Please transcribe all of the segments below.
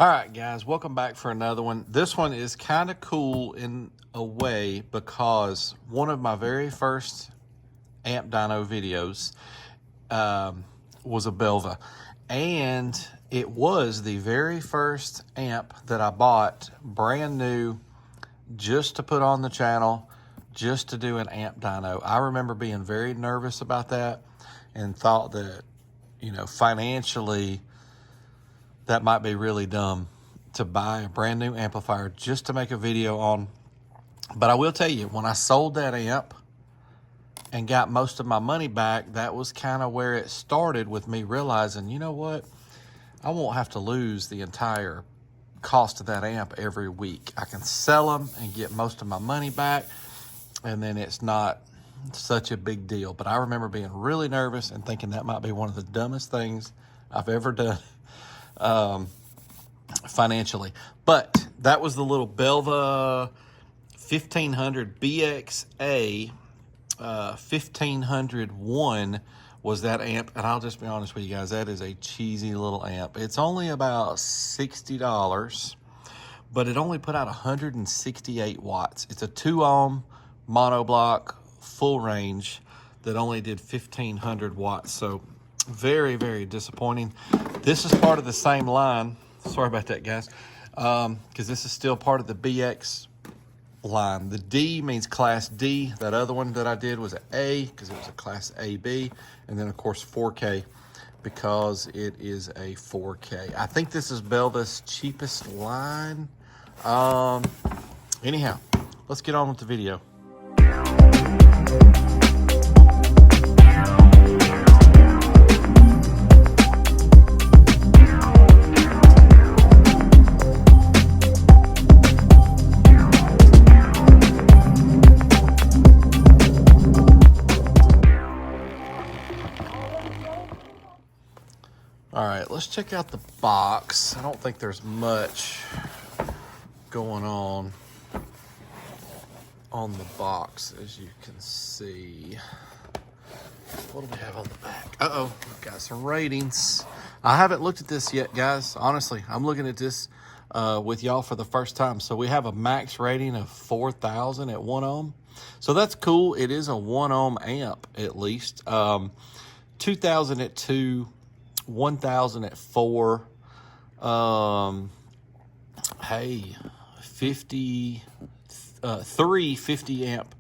All right, guys, welcome back for another one. This one is kind of cool in a way because one of my very first amp dyno videos was a Belva, and it was the very first amp that I bought brand new just to put on the channel, just to do an amp dyno. I remember being very nervous about that and thought that, you know, financially that might be really dumb to buy a brand new amplifier just to make a video on. But I will tell you, when I sold that amp and got most of my money back, that was kind of where it started with me realizing, you know what, I won't have to lose the entire cost of that amp every week. I can sell them and get most of my money back, and then it's not such a big deal. But I remember being really nervous and thinking that might be one of the dumbest things I've ever done financially. But that was the little Belva 1500 BXA 1501 was that amp. And I'll just be honest with you guys, that is a cheesy little amp. It's only about $60, but it only put out 168 watts. It's a 2 ohm monoblock full range that only did 1500 watts. So very, very disappointing. This is part of the same line. Sorry about that, guys, because this is still part of the BX line. The D means Class D. That other one that I did was an A because it was a Class AB. And then, of course, 4K because it is a 4K. I think this is Belva's cheapest line. Anyhow, let's get on with the video. All right, let's check out the box. I don't think there's much going on the box, as you can see. What do we have on the back? Uh-oh, we've got some ratings. I haven't looked at this yet, guys. Honestly, I'm looking at this with y'all for the first time. So we have a max rating of 4,000 at 1 ohm. So that's cool. It is a 1 ohm amp, at least. 2,000 at 2. 1,000 at 4. Hey, 3 50 amp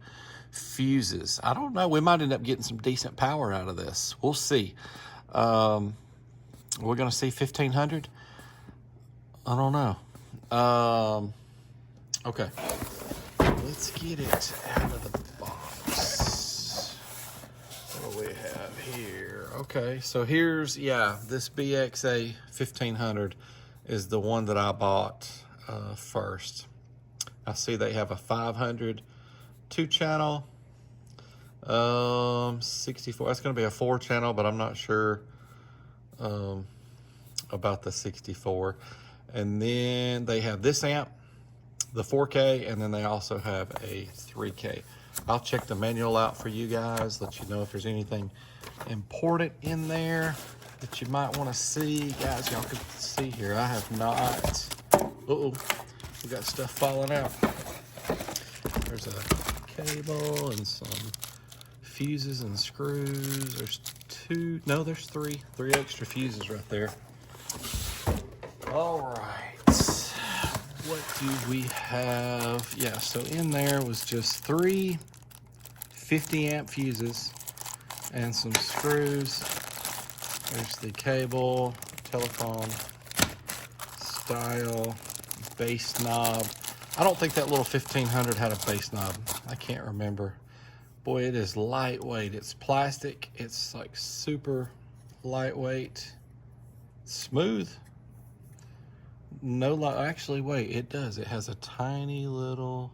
fuses. I don't know. We might end up getting some decent power out of this. We'll see. We're going to see 1,500. I don't know. Okay. Let's get it out of the box. What do we have here? Okay, so here's, this BXA 1500 is the one that I bought first. I see they have a 500 2-channel, 64. That's going to be a 4-channel, but I'm not sure about the 64. And then they have this amp, the 4K, and then they also have a 3K. I'll check the manual out for you guys, let you know if there's anything important in there that you might want to see. Guys, y'all can see here, I have not, we got stuff falling out. There's a cable and some fuses and screws. There's there's three extra fuses right there. All right, what do we have? Yeah, so in there was just 3 50 amp fuses and some screws. There's the cable, telephone, style, bass knob. I don't think that little 1500 had a bass knob. I can't remember. Boy, it is lightweight. It's plastic. It's like super lightweight. Smooth. No light. Actually, wait, it does. It has a tiny little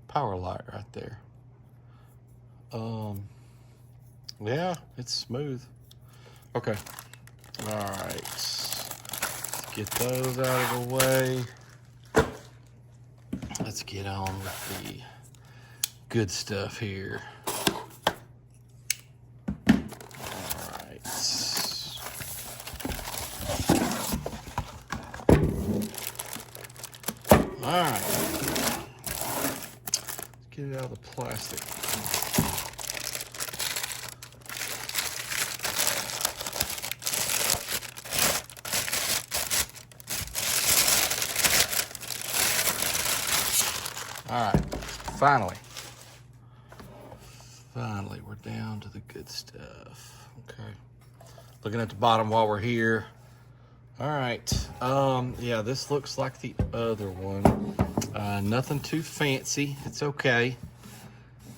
power light right there. Yeah, it's smooth. Okay. All right. Let's get those out of the way. Let's get on with the good stuff here. All right. All right. Let's get it out of the plastic. All right, finally, we're down to the good stuff. Okay, looking at the bottom while we're here. All right, yeah, this looks like the other one. Nothing too fancy. It's okay.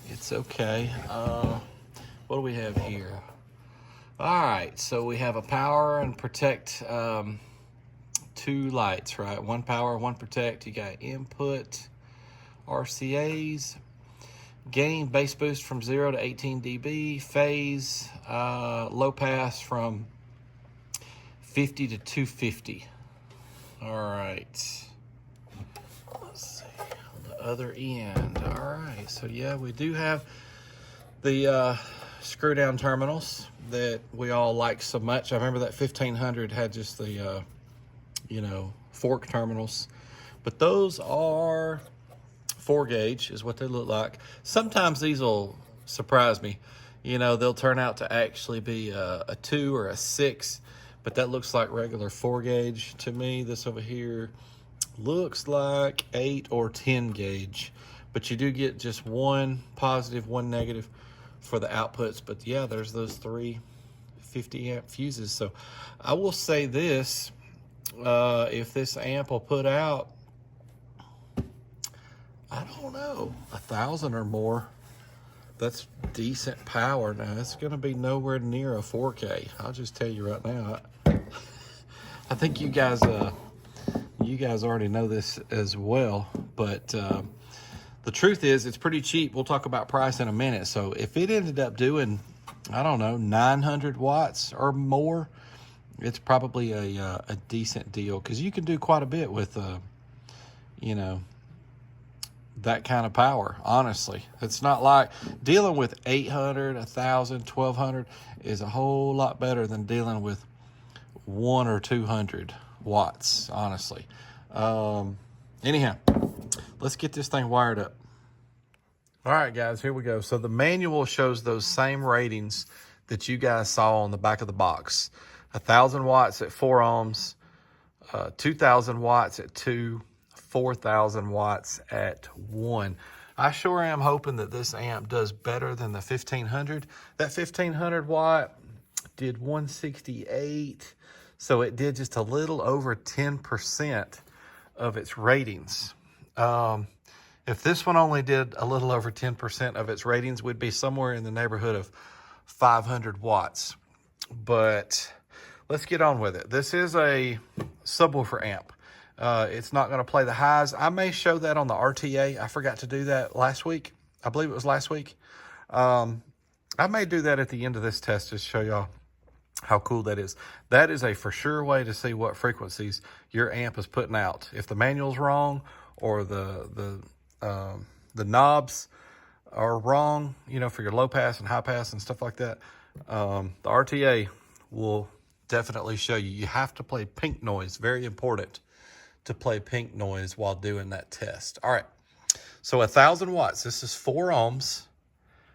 It's okay. What do we have here? All right, so we have a power and protect, 2 lights, right? 1 power, 1 protect. You got input, RCAs, gain bass boost from 0 to 18 dB, phase, low pass from 50 to 250. All right, let's see on the other end. All right, so yeah, we do have the screw down terminals that we all like so much. I remember that 1500 had just the fork terminals, but those are 4 gauge is what they look like. Sometimes these will surprise me. They'll turn out to actually be a 2 or a 6, but that looks like regular 4 gauge to me. This over here looks like 8 or 10 gauge, but you do get just 1 positive, 1 negative for the outputs. But yeah, there's those 3 50 amp fuses. So I will say this, if this amp will put out, I don't know, 1,000 or more, that's decent power. Now, it's going to be nowhere near a 4K. I'll just tell you right now. I think you guys already know this as well, but the truth is it's pretty cheap. We'll talk about price in a minute. So if it ended up doing, I don't know, 900 watts or more, it's probably a decent deal, because you can do quite a bit with, that kind of power. Honestly, it's not like dealing with 800, 1,000, 1,200 is a whole lot better than dealing with 100 or 200 watts, honestly. Anyhow, let's get this thing wired up. All right, guys, here we go. So the manual shows those same ratings that you guys saw on the back of the box. 1,000 watts at 4 ohms, 2,000 watts at 2, 4,000 watts at 1. I sure am hoping that this amp does better than the 1500. That 1500 watt did 168, so it did just a little over 10% of its ratings. If this one only did a little over 10% of its ratings, we'd be somewhere in the neighborhood of 500 watts. But let's get on with it. This is a subwoofer amp. It's not going to play the highs. I may show that on the RTA. I forgot to do that last week. I believe it was last week. I may do that at the end of this test to show y'all how cool that is. That is a for sure way to see what frequencies your amp is putting out. If the manual's wrong or the knobs are wrong, for your low pass and high pass and stuff like that, the RTA will definitely show you. You have to play pink noise. Very important to play pink noise while doing that test. All right, so 1,000 watts. This is 4 ohms,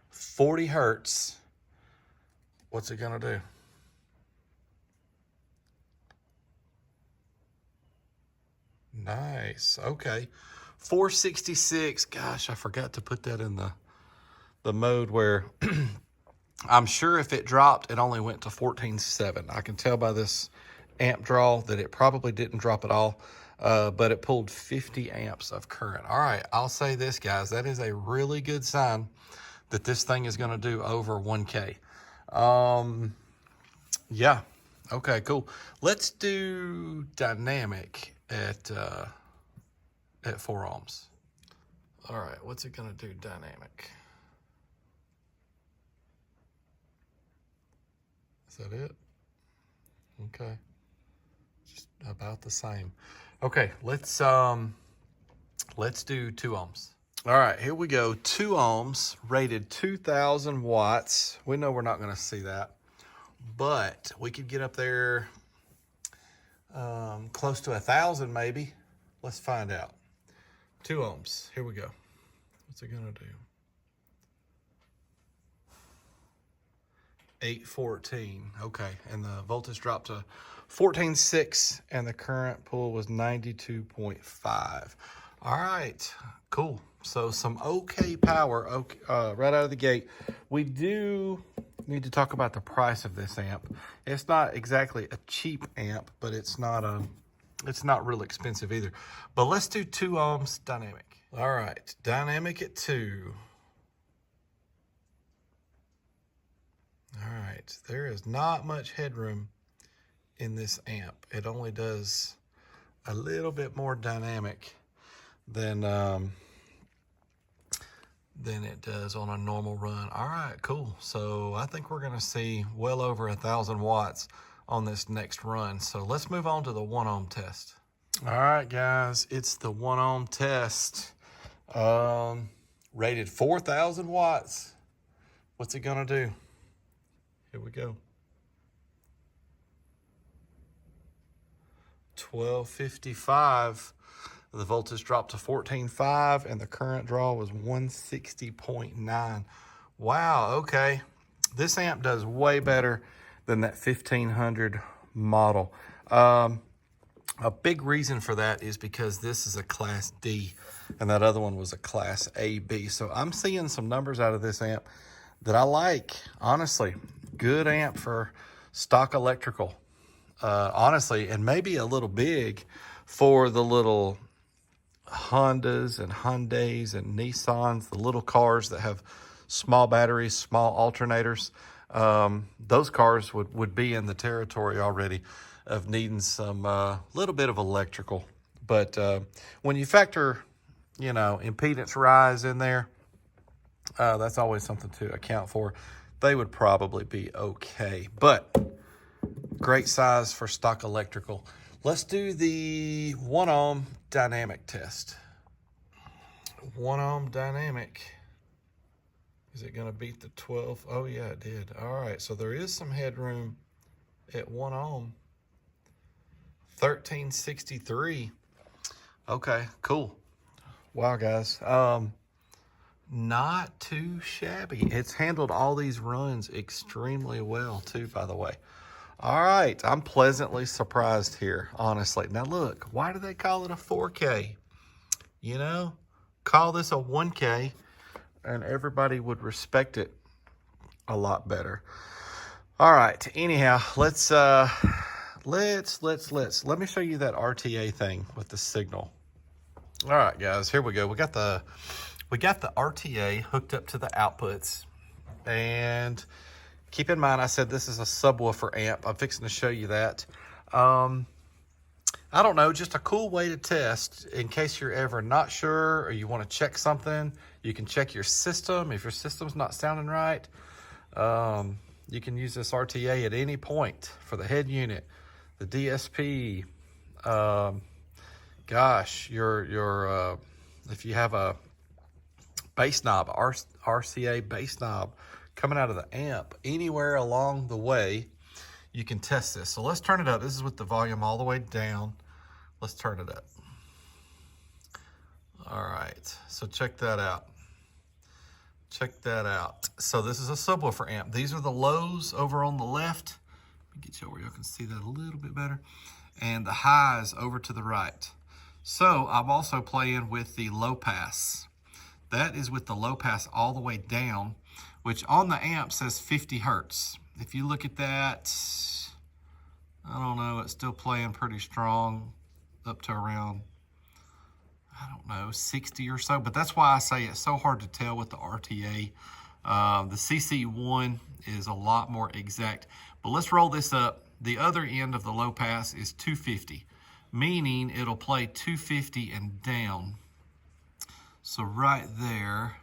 40 hertz. What's it gonna do? Nice. Okay, 466. Gosh, I forgot to put that in the mode where I'm sure if it dropped, it only went to 14.7. I can tell by this amp draw that it probably didn't drop at all, but it pulled 50 amps of current. All right, I'll say this, guys. That is a really good sign that this thing is going to do over 1K. Yeah. Okay, cool. Let's do dynamic at 4 ohms. All right, what's it going to do dynamic? Is that it? Okay. Just about the same. Okay, let's do 2 ohms. All right, here we go. 2 ohms, rated 2,000 watts. We know we're not going to see that, but we could get up there close to 1,000 maybe. Let's find out. 2 ohms. Here we go. What's it gonna do? 814. Okay, and the voltage dropped to 14.6, and the current pull was 92.5. All right, cool. So some okay power right out of the gate. We do need to talk about the price of this amp. It's not exactly a cheap amp, but it's not real expensive either. But let's do 2 ohms dynamic. All right, dynamic at 2. All right, there is not much headroom in this amp. It only does a little bit more dynamic than it does on a normal run. All right, cool. So I think we're gonna see well over 1,000 watts on this next run. So let's move on to the 1 ohm test. All right, guys, it's the 1 ohm test. Rated 4,000 watts. What's it gonna do? Here we go. 1255. The voltage dropped to 14.5 and the current draw was 160.9. Wow, okay. This amp does way better than that 1500 model. A big reason for that is because this is a Class D and that other one was a Class AB. So I'm seeing some numbers out of this amp that I like, honestly. Good amp for stock electrical, honestly, and maybe a little big for the little Hondas and Hyundais and Nissans, the little cars that have small batteries, small alternators. Those cars would be in the territory already of needing some little bit of electrical. But when you factor, impedance rise in there, that's always something to account for. They would probably be okay, but great size for stock electrical. Let's do the 1 ohm dynamic test. 1 ohm dynamic. Is it gonna beat the 12? Oh yeah, it did. All right, so there is some headroom at 1 ohm. 1363. Okay, cool. Wow, guys. Not too shabby. It's handled all these runs extremely well too, by the way. All right, I'm pleasantly surprised here, honestly. Now look, why do they call it a 4K? Call this a 1K and everybody would respect it a lot better. All right, anyhow, let me show you that RTA thing with the signal. All right, guys, here we go. We got the RTA hooked up to the outputs, and keep in mind, I said this is a subwoofer amp. I'm fixing to show you that. I don't know, just a cool way to test in case you're ever not sure or you want to check something. You can check your system. If your system's not sounding right, you can use this RTA at any point for the head unit, the DSP. If you have a bass knob, RCA bass knob coming out of the amp, anywhere along the way, you can test this. So let's turn it up. This is with the volume all the way down. Let's turn it up. All right, so check that out. Check that out. So this is a subwoofer amp. These are the lows over on the left. Let me get you where you can see that a little bit better. And the highs over to the right. So I'm also playing with the low pass. That is with the low pass all the way down, which on the amp says 50 hertz. If you look at that, I don't know, it's still playing pretty strong up to around, 60 or so. But that's why I say it's so hard to tell with the RTA. The CC1 is a lot more exact. But let's roll this up. The other end of the low pass is 250, meaning it'll play 250 and down. So right there,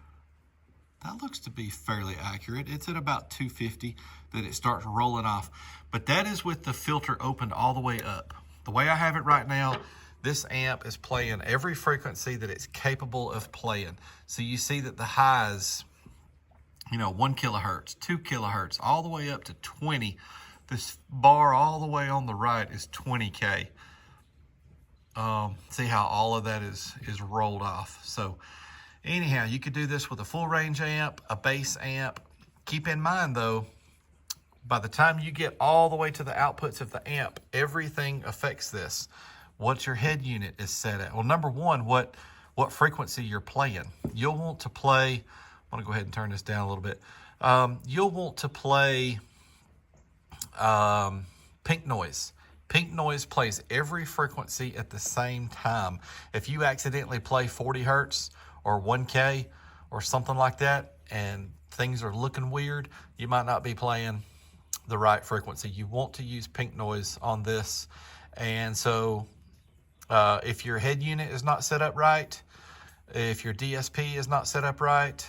that looks to be fairly accurate. It's at about 250 that it starts rolling off. But that is with the filter opened all the way up. The way I have it right now, this amp is playing every frequency that it's capable of playing. So you see that the highs, 1 kilohertz, 2 kilohertz, all the way up to 20. This bar all the way on the right is 20K. See how all of that is rolled off. So anyhow, you could do this with a full range amp, a bass amp. Keep in mind though, by the time you get all the way to the outputs of the amp, everything affects this. What your head unit is set at. Well, number one, what frequency you're playing. You'll want to play, I'm gonna go ahead and turn this down a little bit. You'll want to play pink noise. Pink noise plays every frequency at the same time. If you accidentally play 40 hertz or 1K or something like that and things are looking weird, you might not be playing the right frequency. You want to use pink noise on this. And so if your head unit is not set up right, if your DSP is not set up right,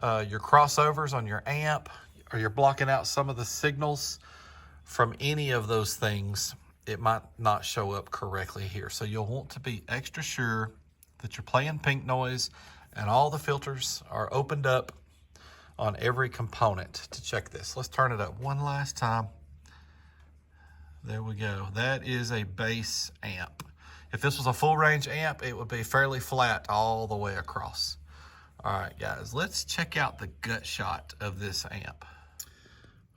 your crossovers on your amp, or you're blocking out some of the signals from any of those things, it might not show up correctly here. So you'll want to be extra sure that you're playing pink noise and all the filters are opened up on every component to check this. Let's turn it up one last time. There we go. That is a bass amp. If this was a full range amp, it would be fairly flat all the way across. All right, guys, let's check out the gut shot of this amp.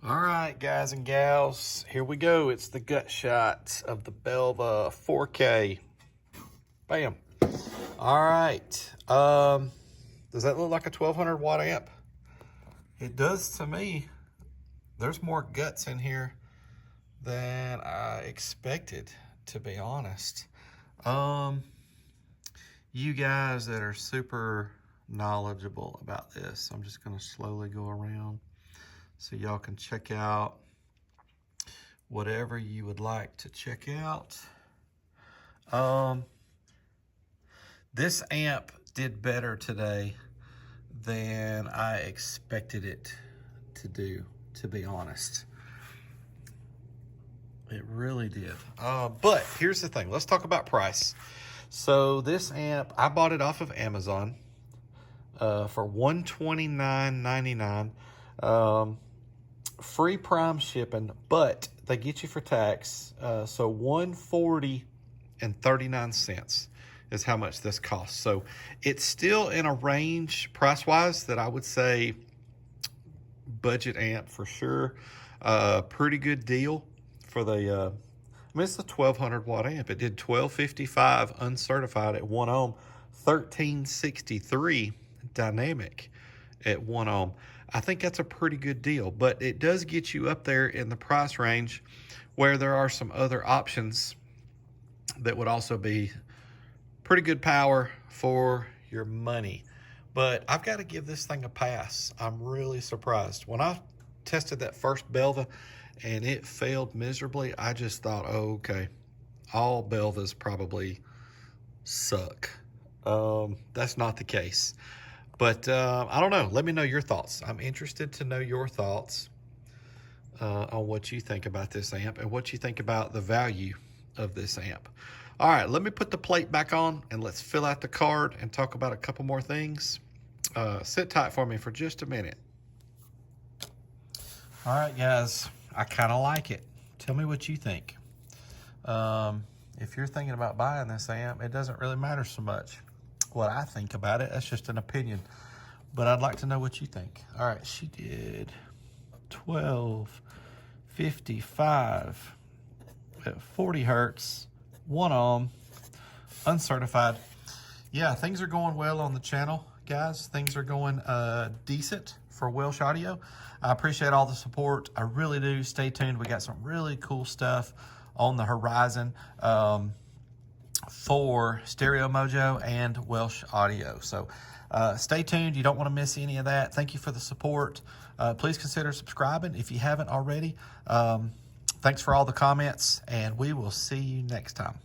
All right, guys and gals, here we go. It's the gut shot of the Belva 4K. Bam. All right. Does that look like a 1200 watt amp? It does to me. There's more guts in here than I expected, to be honest. You guys that are super knowledgeable about this, I'm just gonna slowly go around so y'all can check out whatever you would like to check out. This amp did better today than I expected it to do, to be honest. It really did. But here's the thing. Let's talk about price. So this amp, I bought it off of Amazon for $129.99. Free prime shipping, but they get you for tax. So $140.39 is how much this costs. So it's still in a range price-wise that I would say budget amp for sure. Pretty good deal for the, I mean, it's a 1200 watt amp. It did 1255 uncertified at 1 ohm, 1363 dynamic at 1 ohm. I think that's a pretty good deal, but it does get you up there in the price range where there are some other options that would also be pretty good power for your money. But I've got to give this thing a pass. I'm really surprised. When I tested that first Belva and it failed miserably, I just thought, oh, okay, all Belvas probably suck. That's not the case. But I don't know. Let me know your thoughts. I'm interested to know your thoughts on what you think about this amp and what you think about the value of this amp. All right, let me put the plate back on and let's fill out the card and talk about a couple more things. Sit tight for me for just a minute. All right, guys, I kind of like it. Tell me what you think. If you're thinking about buying this amp, it doesn't really matter so much what I think about it. That's just an opinion, but I'd like to know what you think. All right, she did 1255 at 40 hertz, 1 ohm, uncertified. Yeah, things are going well on the channel, guys. Things are going decent for Welsh Audio. I appreciate all the support. I really do. Stay tuned. We got some really cool stuff on the horizon for Stereo Mojo and Welsh Audio. So stay tuned. You don't want to miss any of that. Thank you for the support. Please consider subscribing if you haven't already. Thanks for all the comments, and we will see you next time.